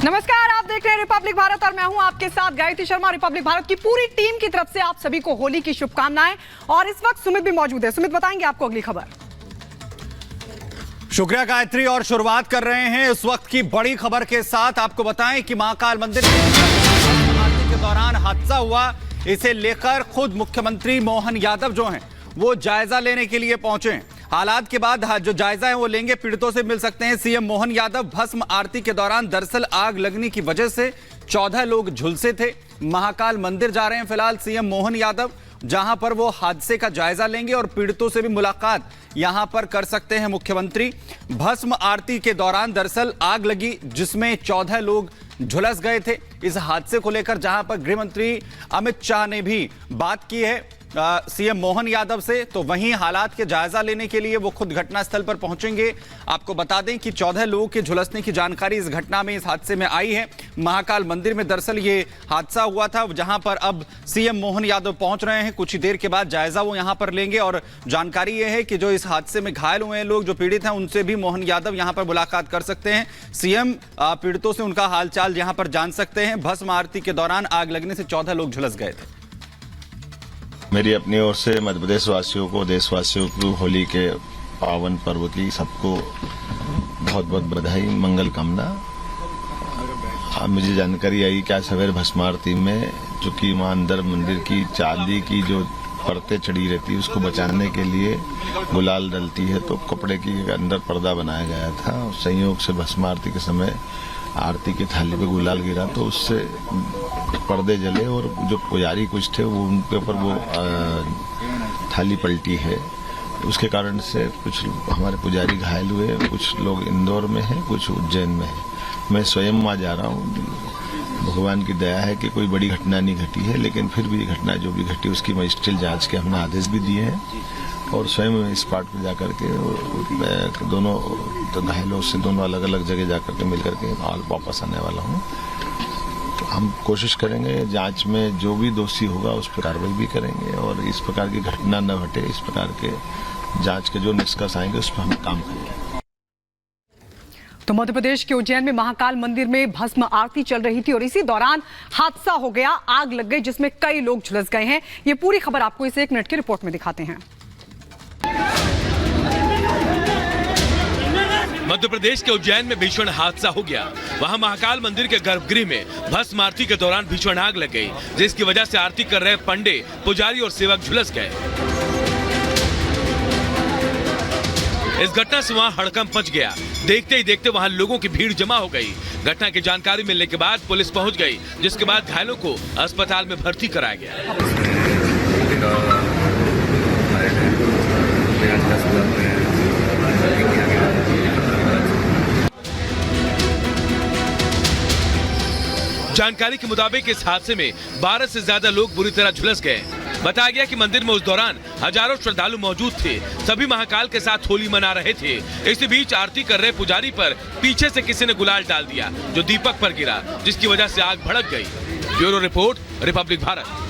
नमस्कार, आप देख रहे हैं रिपब्लिक भारत और मैं हूं आपके साथ गायत्री शर्मा। रिपब्लिक भारत की पूरी टीम की तरफ से आप सभी को होली की शुभकामनाएं। और इस वक्त सुमित भी मौजूद है। सुमित, बताएंगे आपको अगली खबर। शुक्रिया गायत्री। और शुरुआत कर रहे हैं इस वक्त की बड़ी खबर के साथ। आपको बताएं कि महाकाल मंदिर आरती के दौरान हादसा हुआ, इसे लेकर खुद मुख्यमंत्री मोहन यादव जो हैं वो जायजा लेने के लिए पहुंचे हैं। हालात के बाद जो जायजा है वो लेंगे, पीड़ितों से मिल सकते हैं। सीएम मोहन यादव भस्म आरती के दौरान दरअसल आग लगने की वजह से 14 लोग झुलसे थे। महाकाल मंदिर जा रहे हैं फिलहाल सीएम मोहन यादव, जहां पर वो हादसे का जायजा लेंगे और पीड़ितों से भी मुलाकात यहां पर कर सकते हैं मुख्यमंत्री। भस्म आरती के दौरान दरअसल आग लगी जिसमें 14 लोग झुलस गए थे। इस हादसे को लेकर जहां पर गृह मंत्री अमित शाह ने भी बात की है सीएम मोहन यादव से, तो वहीं हालात के जायजा लेने के लिए वो खुद घटनास्थल पर पहुंचेंगे। आपको बता दें कि 14 लोगों के झुलसने की जानकारी इस घटना में, इस हादसे में आई है। महाकाल मंदिर में दरअसल ये हादसा हुआ था, जहां पर अब सीएम मोहन यादव पहुंच रहे हैं। कुछ ही देर के बाद जायजा वो यहां पर लेंगे और जानकारी ये है कि जो इस हादसे में घायल हुए हैं लोग, जो पीड़ित हैं, उनसे भी मोहन यादव यहां पर मुलाकात कर सकते हैं। सीएम पीड़ितों से उनका हालचाल यहां पर जान सकते हैं। भस्म आरती के दौरान आग लगने से 14 लोग झुलस गए थे। मेरी अपनी ओर से मध्य प्रदेश वासियों को, देशवासियों को होली के पावन पर्व की सबको बहुत बहुत बधाई, मंगल कामना। मुझे जानकारी आई क्या सवेरे भस्म आरती में जो कि वहाँ अंदर मंदिर की चांदी की जो परतें चढ़ी रहती है उसको बचाने के लिए गुलाल डलती है, तो कपड़े की अंदर पर्दा बनाया गया था। संयोग से भस्म आरती के समय आरती की थाली पे गुलाल गिरा तो उससे पर्दे जले और जो पुजारी कुछ थे वो उनके ऊपर वो थाली पलटी है। उसके कारण से कुछ हमारे पुजारी घायल हुए, कुछ लोग इंदौर में हैं, कुछ उज्जैन में हैं। मैं स्वयं वहाँ जा रहा हूँ। भगवान की दया है कि कोई बड़ी घटना नहीं घटी है, लेकिन फिर भी घटना जो भी घटी उसकी मजिस्ट्रेट जांच के हमने आदेश भी दिए हैं और स्वयं इस पार्ट पर जाकर के दोनों तो घायलों से दोनों अलग अलग जगह जाकर के मिलकर के वापस आने वाला हूँ। तो हम कोशिश करेंगे जांच में जो भी दोषी होगा उस पर कार्रवाई भी करेंगे और इस प्रकार की घटना न घटे, इस प्रकार के जांच के जो निष्कर्ष आएंगे उस पर हम काम करेंगे। तो मध्य प्रदेश के उज्जैन में महाकाल मंदिर में भस्म आरती चल रही थी और इसी दौरान हादसा हो गया, आग लग गई जिसमें कई लोग झुलस गए हैं। ये पूरी खबर आपको इस 1 मिनट की रिपोर्ट में दिखाते हैं। मध्य प्रदेश के उज्जैन में भीषण हादसा हो गया। वहां महाकाल मंदिर के गर्भगृह में भस्म आरती के दौरान भीषण आग लग गई, जिसकी वजह से आरती कर रहे पंडे, पुजारी और सेवक झुलस गए। इस घटना से वहां हड़कंप मच गया। देखते ही देखते वहां लोगों की भीड़ जमा हो गई। घटना की जानकारी मिलने के बाद पुलिस पहुंच गई, जिसके बाद घायलों को अस्पताल में भर्ती कराया गया। जानकारी के मुताबिक इस हादसे में 12 से ज्यादा लोग बुरी तरह झुलस गए। बताया गया कि मंदिर में उस दौरान हजारों श्रद्धालु मौजूद थे। सभी महाकाल के साथ होली मना रहे थे। इसी बीच आरती कर रहे पुजारी पर पीछे से किसी ने गुलाल डाल दिया, जो दीपक पर गिरा, जिसकी वजह से आग भड़क गई। Bureau report, Republic Bharat.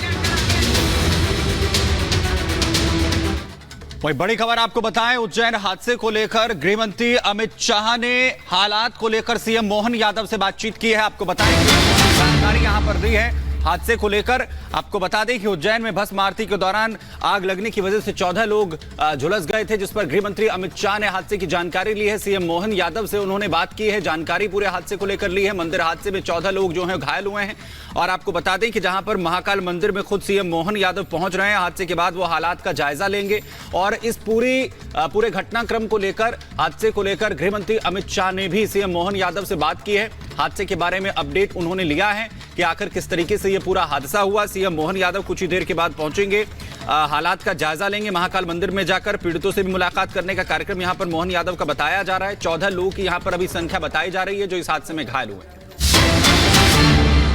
वही बड़ी खबर आपको बताएं, उज्जैन हादसे को लेकर गृह मंत्री अमित शाह ने हालात को लेकर सीएम मोहन यादव से बातचीत की है। आपको बताएं कि जानकारी यहां पर दी है हादसे को लेकर। आपको बता दें कि उज्जैन में भस्म आरती के दौरान आग लगने की वजह से 14 लोग झुलस गए थे, जिस पर गृह मंत्री अमित शाह ने हादसे की जानकारी ली है। सीएम मोहन यादव से उन्होंने बात की है, जानकारी पूरे हादसे को लेकर ली है। मंदिर हादसे में 14 लोग जो हैं घायल हुए हैं। और आपको बता दें कि जहां पर महाकाल मंदिर में खुद सीएम मोहन यादव पहुंच रहे हैं, हादसे के बाद वो हालात का जायजा लेंगे और इस पूरे घटनाक्रम को लेकर, हादसे को लेकर गृह मंत्री अमित शाह ने भी सीएम मोहन यादव से बात की है। हादसे के बारे में अपडेट उन्होंने लिया है कि आखिर किस तरीके से ये पूरा हादसा हुआ। सीएम मोहन यादव कुछ ही देर के बाद पहुंचेंगे, हालात का जायजा लेंगे। महाकाल मंदिर में जाकर पीड़ितों से भी मुलाकात करने का कार्यक्रम यहां पर मोहन यादव का बताया जा रहा है। 14 लोगों की यहां पर अभी संख्या बताई जा रही है जो इस हादसे में घायल हुए।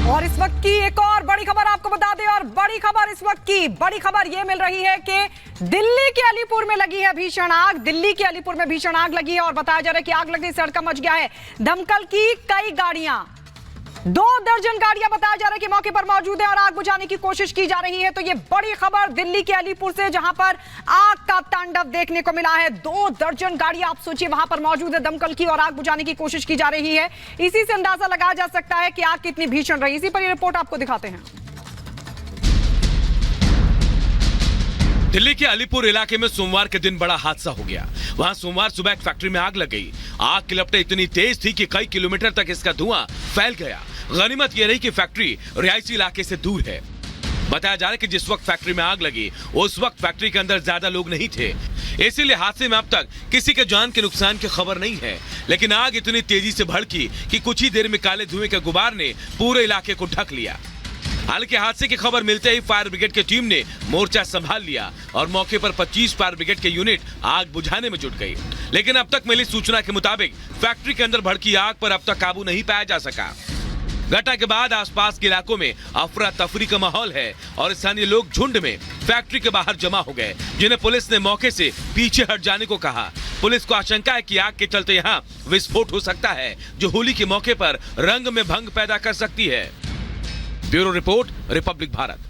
और इस वक्त की एक और बड़ी खबर आपको बता दें, और बड़ी खबर इस वक्त की बड़ी खबर यह मिल रही है कि दिल्ली के अलीपुर में लगी है भीषण आग। दिल्ली के अलीपुर में भीषण आग लगी है और बताया जा रहा है कि आग लगने से हड़कंप मच गया है। दमकल की कई गाड़ियां 2 दर्जन गाड़ियां बताया जा रहा है कि मौके पर मौजूद है और आग बुझाने की कोशिश की जा रही है। तो ये बड़ी खबर दिल्ली के अलीपुर से, जहां पर आग का तांडव देखने को मिला है। 2 दर्जन गाड़ियां, आप सोचिए, वहां पर मौजूद है दमकल की और आग बुझाने की कोशिश की जा रही है। इसी से अंदाजा लगाया जा सकता है कि आग कितनी भीषण रही। इसी पर यह रिपोर्ट आपको दिखाते हैं। दिल्ली के अलीपुर इलाके में सोमवार के दिन बड़ा हादसा हो गया। वहां सोमवार सुबह एक फैक्ट्री में आग लग गई। आग की लपटें इतनी तेज थी कि कई किलोमीटर तक इसका धुआं फैल गया। गनीमत यह रही कि फैक्ट्री रिहायशी इलाके से दूर है। बताया जा रहा है कि जिस वक्त फैक्ट्री में आग लगी उस वक्त फैक्ट्री के अंदर ज्यादा लोग नहीं थे, इसीलिए हादसे में अब तक किसी के जान के नुकसान की खबर नहीं है। लेकिन आग इतनी तेजी से भड़की कि कुछ ही देर में काले धुएं के गुबार ने पूरे इलाके को ढक लिया। हालांकि हादसे की खबर मिलते ही फायर ब्रिगेड की टीम ने मोर्चा संभाल लिया और मौके पर 25 फायर ब्रिगेड के यूनिट आग बुझाने में जुट गई। लेकिन अब तक मिली सूचना के मुताबिक फैक्ट्री के अंदर भड़की आग पर अब तक काबू नहीं पाया जा सका। घटना के बाद आसपास के इलाकों में अफरा तफरी का माहौल है और स्थानीय लोग झुंड में फैक्ट्री के बाहर जमा हो गए, जिन्हें पुलिस ने मौके से पीछे हट जाने को कहा। पुलिस को आशंका है कि आग के चलते यहाँ विस्फोट हो सकता है, जो होली के मौके पर रंग में भंग पैदा कर सकती है। Bureau report, Republic Bharat.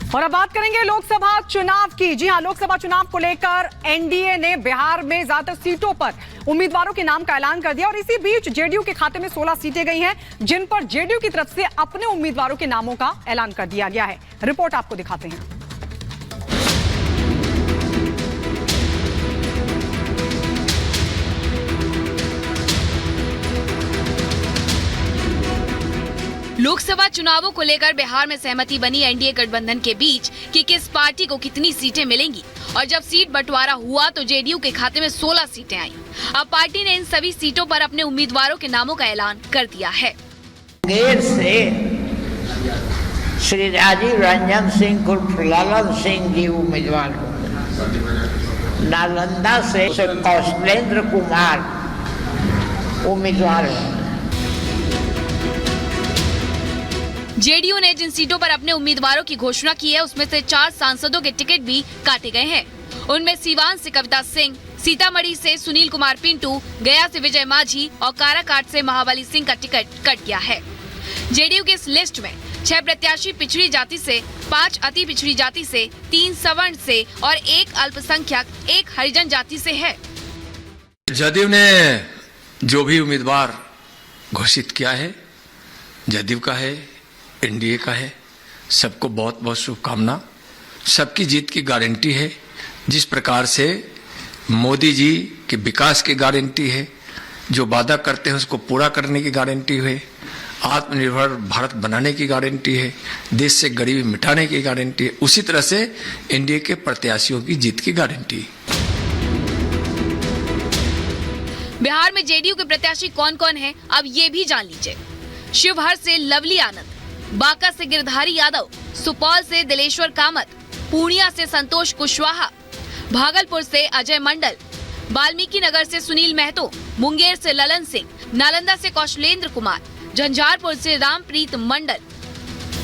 और अब बात करेंगे लोकसभा चुनाव की। जी हां, लोकसभा चुनाव को लेकर एनडीए ने बिहार में ज्यादातर सीटों पर उम्मीदवारों के नाम का ऐलान कर दिया और इसी बीच जेडीयू के खाते में 16 सीटें गई हैं, जिन पर जेडीयू की तरफ से अपने उम्मीदवारों के नामों का ऐलान कर दिया गया है। रिपोर्ट आपको दिखाते हैं। लोकसभा चुनावों को लेकर बिहार में सहमति बनी एनडीए गठबंधन के बीच कि किस पार्टी को कितनी सीटें मिलेंगी। और जब सीट बंटवारा हुआ तो जेडीयू के खाते में 16 सीटें आईं। अब पार्टी ने इन सभी सीटों पर अपने उम्मीदवारों के नामों का ऐलान कर दिया है। मुंगेर से श्री राजीव रंजन सिंह उर्फ ललन सिंह जी उम्मीदवार होंगे। नालंदा से कौशलेंद्र कुमार उम्मीदवार होंगे। जेडीयू ने जिन सीटों पर अपने उम्मीदवारों की घोषणा की है उसमें से 4 सांसदों के टिकट भी काटे गए हैं। उनमें सीवान से कविता सिंह, सीतामढ़ी से सुनील कुमार पिंटू, गया से विजय माझी और काराकाट से महाबली सिंह का टिकट कट गया है। जेडीयू की इस लिस्ट में 6 प्रत्याशी पिछड़ी जाति से, 5 अति पिछड़ी जाति से, 3 सवर्ण से और 1 अल्पसंख्यक, 1 हरिजन जाति से है। जदयू ने जो भी उम्मीदवार घोषित किया है, जदयू का है, एनडीए का है, सबको बहुत बहुत शुभकामना। सबकी जीत की गारंटी है। जिस प्रकार से मोदी जी के विकास की गारंटी है, जो वादा करते हैं उसको पूरा करने की गारंटी है, आत्मनिर्भर भारत बनाने की गारंटी है, देश से गरीबी मिटाने की गारंटी है, उसी तरह से एनडीए के प्रत्याशियों की जीत की गारंटी है। बिहार में जेडीयू के प्रत्याशी कौन कौन हैं, अब ये भी जान लीजिए। शिवहर से लवली आनंद, बांका से गिरधारी यादव, सुपौल से दिलेश्वर कामत, पूर्णिया से संतोष कुशवाहा, भागलपुर से अजय मंडल, वाल्मीकि नगर से सुनील महतो, मुंगेर से ललन सिंह, नालंदा से कौशलेंद्र कुमार, झंझारपुर से रामप्रीत मंडल,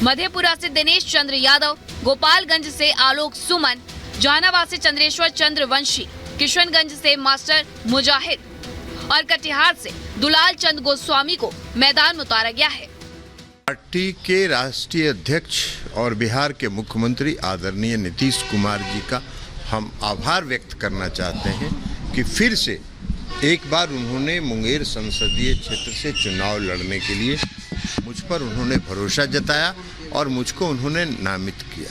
मधेपुरा से दिनेश चंद्र यादव, गोपालगंज से आलोक सुमन, जहानाबाद से चंद्रेश्वर चंद्र वंशी, किशनगंज से मास्टर मुजाहिद और कटिहार से दुलाल चंद गोस्वामी को मैदान में उतारा गया है। पार्टी के राष्ट्रीय अध्यक्ष और बिहार के मुख्यमंत्री आदरणीय नीतीश कुमार जी का हम आभार व्यक्त करना चाहते हैं कि फिर से एक बार उन्होंने मुंगेर संसदीय क्षेत्र से चुनाव लड़ने के लिए मुझ पर उन्होंने भरोसा जताया और मुझको उन्होंने नामित किया।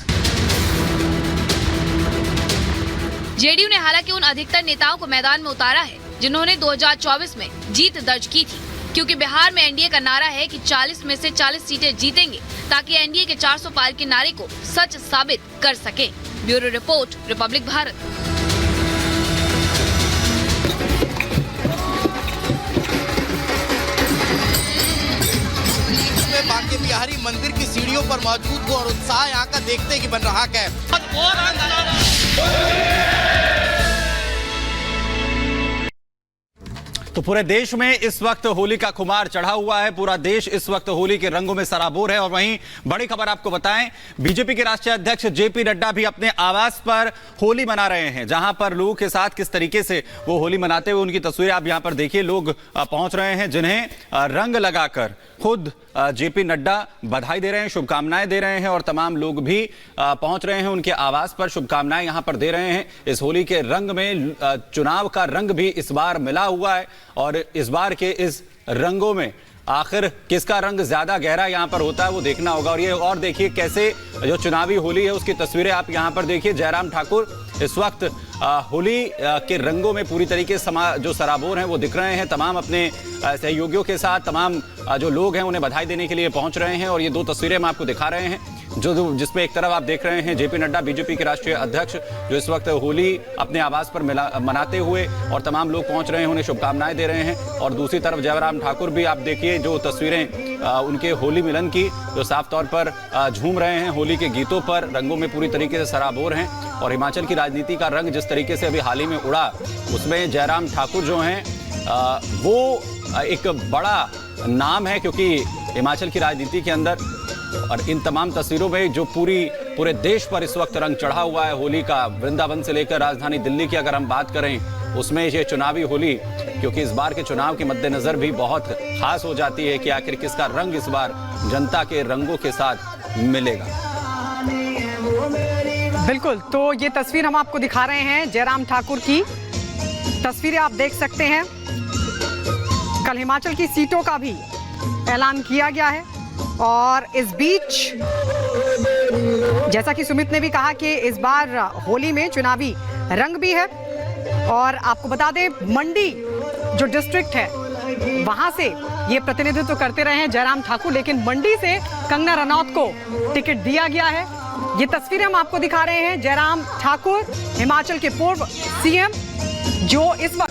जेडीयू ने हालांकि उन अधिकतर नेताओं को मैदान में उतारा है जिन्होंने 2024 में जीत दर्ज की थी, क्योंकि बिहार में एनडीए का नारा है कि 40 में से 40 सीटें जीतेंगे, ताकि एनडीए के 400 पार के नारे को सच साबित कर सके। Bureau report, Republic Bharat. Banke Bihari मंदिर की सीढ़ियों पर मौजूद हो और उत्साह यहाँ का देखते कि बन रहा है। तो पूरे देश में इस वक्त होली का खुमार चढ़ा हुआ है। पूरा देश इस वक्त होली के रंगों में सराबोर है। और वहीं बड़ी खबर आपको बताएं, बीजेपी के राष्ट्रीय अध्यक्ष जेपी नड्डा भी अपने आवास पर होली मना रहे हैं, जहां पर लोगों के साथ किस तरीके से वो होली मनाते हुए उनकी तस्वीरें आप यहां पर देखिए। लोग पहुंच रहे हैं जिन्हें रंग लगाकर खुद जेपी नड्डा बधाई दे रहे हैं, शुभकामनाएं दे रहे हैं और तमाम लोग भी पहुंच रहे हैं उनके आवास पर, शुभकामनाएं यहां पर दे रहे हैं। इस होली के रंग में चुनाव का रंग भी इस बार मिला हुआ है और इस बार के इस रंगों में आखिर किसका रंग ज्यादा गहरा यहां पर होता है वो देखना होगा। और ये और देखिए कैसे जो चुनावी होली है उसकी तस्वीरें आप यहां पर देखिए। जयराम ठाकुर इस वक्त होली के रंगों में पूरी तरीके से जो सराबोर हैं वो दिख रहे हैं। तमाम अपने सहयोगियों के साथ तमाम जो लोग हैं उन्हें बधाई देने के लिए पहुंच रहे हैं। और ये दो तस्वीरें हम आपको दिखा रहे हैं जिसमें एक तरफ आप देख रहे हैं जेपी नड्डा बीजेपी के राष्ट्रीय अध्यक्ष जो इस वक्त होली अपने आवास पर मनाते हुए और तमाम लोग पहुंच रहे हैं, उन्हें शुभकामनाएं दे रहे हैं। और दूसरी तरफ जयराम ठाकुर भी आप देखिए जो तस्वीरें उनके होली मिलन की, जो साफ तौर पर झूम रहे हैं होली के गीतों पर, रंगों में पूरी तरीके से सराबोर हैं। और हिमाचल की राजनीति का रंग जिस तरीके से अभी हाल ही में उड़ा, उसमें जयराम ठाकुर जो हैं वो एक बड़ा नाम है, क्योंकि हिमाचल की राजनीति के अंदर और इन तमाम तस्वीरों में जो पूरे देश पर इस वक्त रंग चढ़ा हुआ है होली का, वृंदावन से लेकर राजधानी दिल्ली की अगर हम बात करें उसमें ये चुनावी होली, क्योंकि इस बार के चुनाव के मद्देनजर भी बहुत खास हो जाती है कि आखिर किसका रंग इस बार जनता के रंगों के साथ मिलेगा। बिल्कुल, तो ये तस्वीर हम आपको दिखा रहे हैं जयराम ठाकुर की तस्वीरें आप देख सकते हैं। कल हिमाचल की सीटों का भी ऐलान किया गया है और इस बीच जैसा कि सुमित ने भी कहा कि इस बार होली में चुनावी रंग भी है। और आपको बता दें मंडी जो डिस्ट्रिक्ट है वहां से ये प्रतिनिधित्व करते रहे हैं जयराम ठाकुर, लेकिन मंडी से कंगना रनौत को टिकट दिया गया है। ये तस्वीरें हम आपको दिखा रहे हैं जयराम ठाकुर हिमाचल के पूर्व सीएम जो इस वक्त